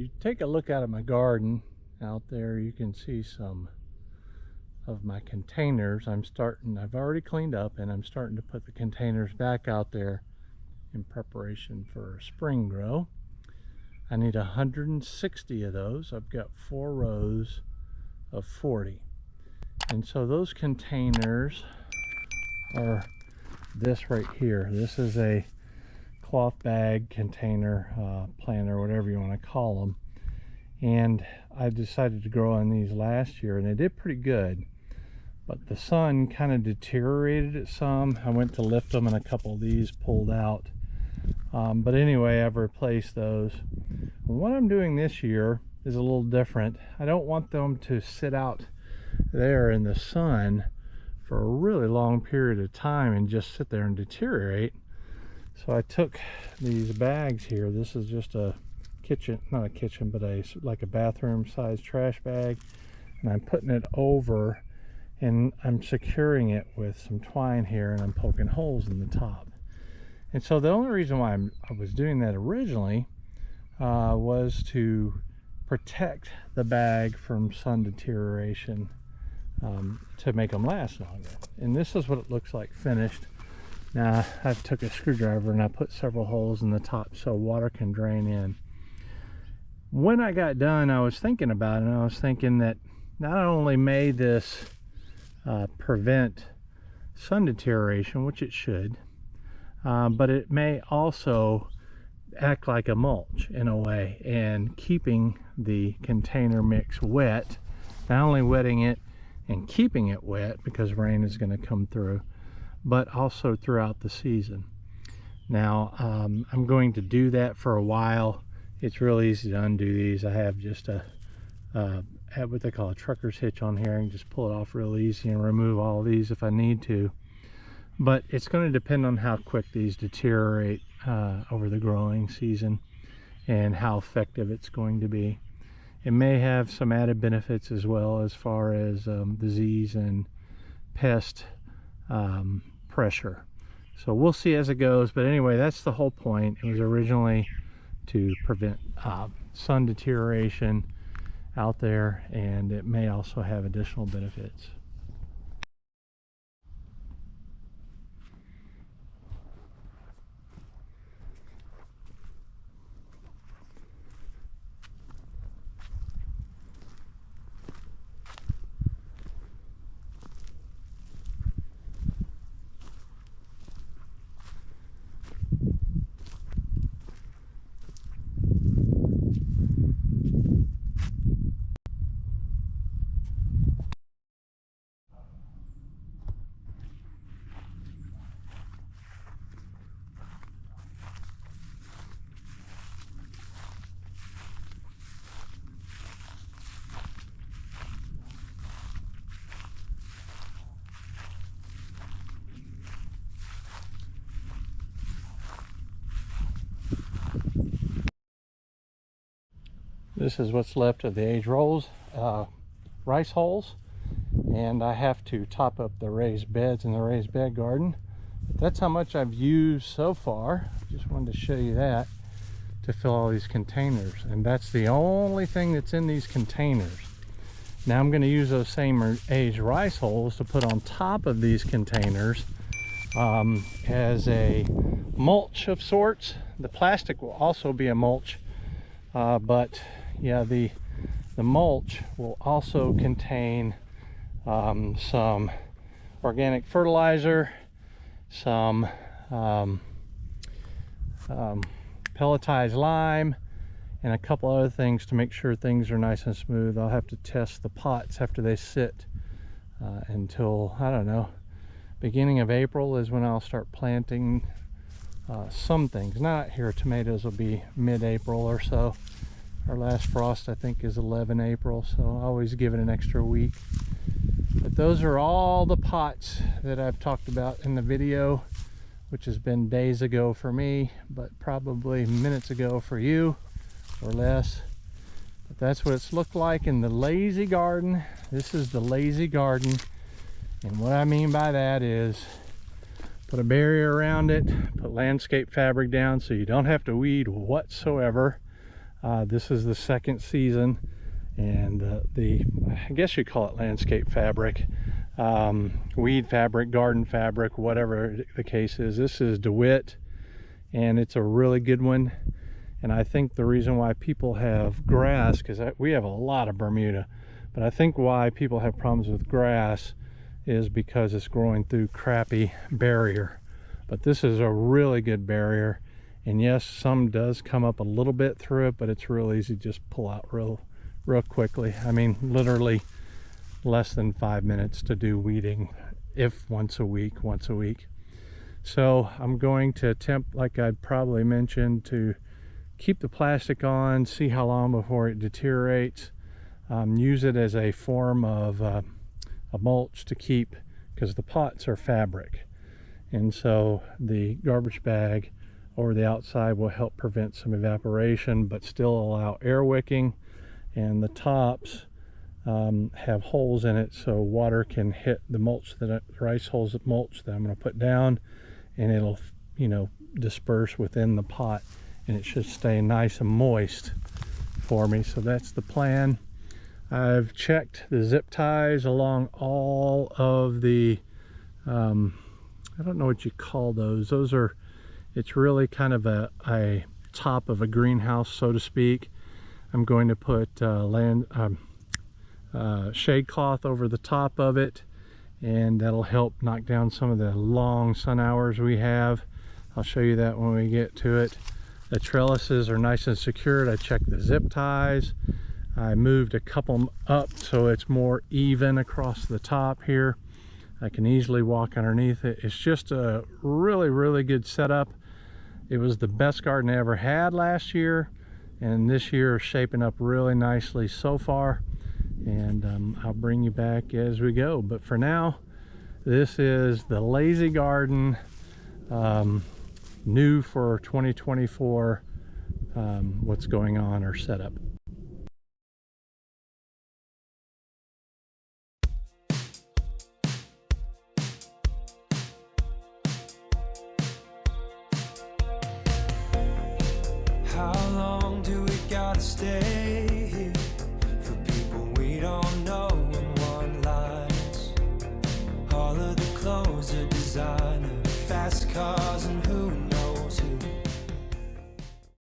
you take a look out of my garden out there, you can see some of my containers. I've already cleaned up, and I'm starting to put the containers back out there in preparation for spring grow. I need 160 of those. I've got 4 rows of 40. And so those containers are this right here. This is a cloth bag container, planter, whatever you want to call them. And I decided to grow on these last year, and they did pretty good. But the sun kind of deteriorated it some. I went to lift them, and a couple of these pulled out. But anyway, I've replaced those. What I'm doing this year is a little different. I don't want them to sit out there in the sun for a really long period of time and just sit there and deteriorate. So I took these bags here. This is just a kitchen, not a kitchen, but like a bathroom size trash bag, and I'm putting it over, and I'm securing it with some twine here, and I'm poking holes in the top. And so the only reason why I was doing that originally was to protect the bag from sun deterioration, to make them last longer. And this is what it looks like finished. Now I took a screwdriver and I put several holes in the top so water can drain in. When I got done, I was thinking about it, and I was thinking that not only may this prevent sun deterioration, which it should, but it may also act like a mulch in a way, and keeping the container mix wet, not only wetting it and keeping it wet because rain is going to come through, but also throughout the season. Now I'm going to do that for a while. It's real easy to undo these. I have just what they call a trucker's hitch on here, and just pull it off real easy and remove all these if I need to. But it's going to depend on how quick these deteriorate over the growing season and how effective it's going to be. It may have some added benefits as well, as far as disease and pest pressure. So we'll see as it goes. But anyway, that's the whole point. It was originally to prevent sun deterioration out there, and it may also have additional benefits. This is what's left of the age rolls, rice hulls, and I have to top up the raised beds in the raised bed garden. But that's how much I've used so far. Just wanted to show you that, to fill all these containers, and that's the only thing that's in these containers. Now I'm going to use those same age rice hulls to put on top of these containers as a mulch of sorts. The plastic will also be a mulch, but yeah, the mulch will also contain some organic fertilizer, some pelletized lime, and a couple other things to make sure things are nice and smooth. I'll have to test the pots after they sit until, I don't know, beginning of April is when I'll start planting some things. Not here, tomatoes will be mid-April or so. Our last frost, I think, is 11 April, so I always give it an extra week. But those are all the pots that I've talked about in the video, which has been days ago for me, but probably minutes ago for you, or less. But that's what it's looked like in the lazy garden. This is the lazy garden, and what I mean by that is put a barrier around it, put landscape fabric down so you don't have to weed whatsoever. This is the second season, and I guess you call it landscape fabric, weed fabric, garden fabric, whatever the case is. This is DeWitt, and it's a really good one. And I think the reason why people have grass, because we have a lot of Bermuda, but I think why people have problems with grass is because it's growing through crappy barrier. But this is a really good barrier, and yes, some does come up a little bit through it, but it's real easy to just pull out real quickly. I mean, literally less than 5 minutes to do weeding, if once a week. So I'm going to attempt, like I'd probably mentioned, to keep the plastic on, see how long before it deteriorates, use it as a form of a mulch to keep, because the pots are fabric, and so the garbage bag over the outside will help prevent some evaporation but still allow air wicking, and the tops have holes in it so water can hit the mulch, the rice hulls of mulch that I'm going to put down, and it'll, you know, disperse within the pot, and it should stay nice and moist for me. So that's the plan. I've checked the zip ties along all of the I don't know what you call those. Those are, it's really kind of a top of a greenhouse, so to speak. I'm going to put shade cloth over the top of it, and that'll help knock down some of the long sun hours we have. I'll show you that when we get to it. The trellises are nice and secured. I checked the zip ties. I moved a couple up so it's more even across the top here. I can easily walk underneath it. It's just a really good setup. It was the best garden I ever had last year, and this year is shaping up really nicely so far, and I'll bring you back as we go. But for now, this is the Lazy Garden, new for 2024, what's going on or setup.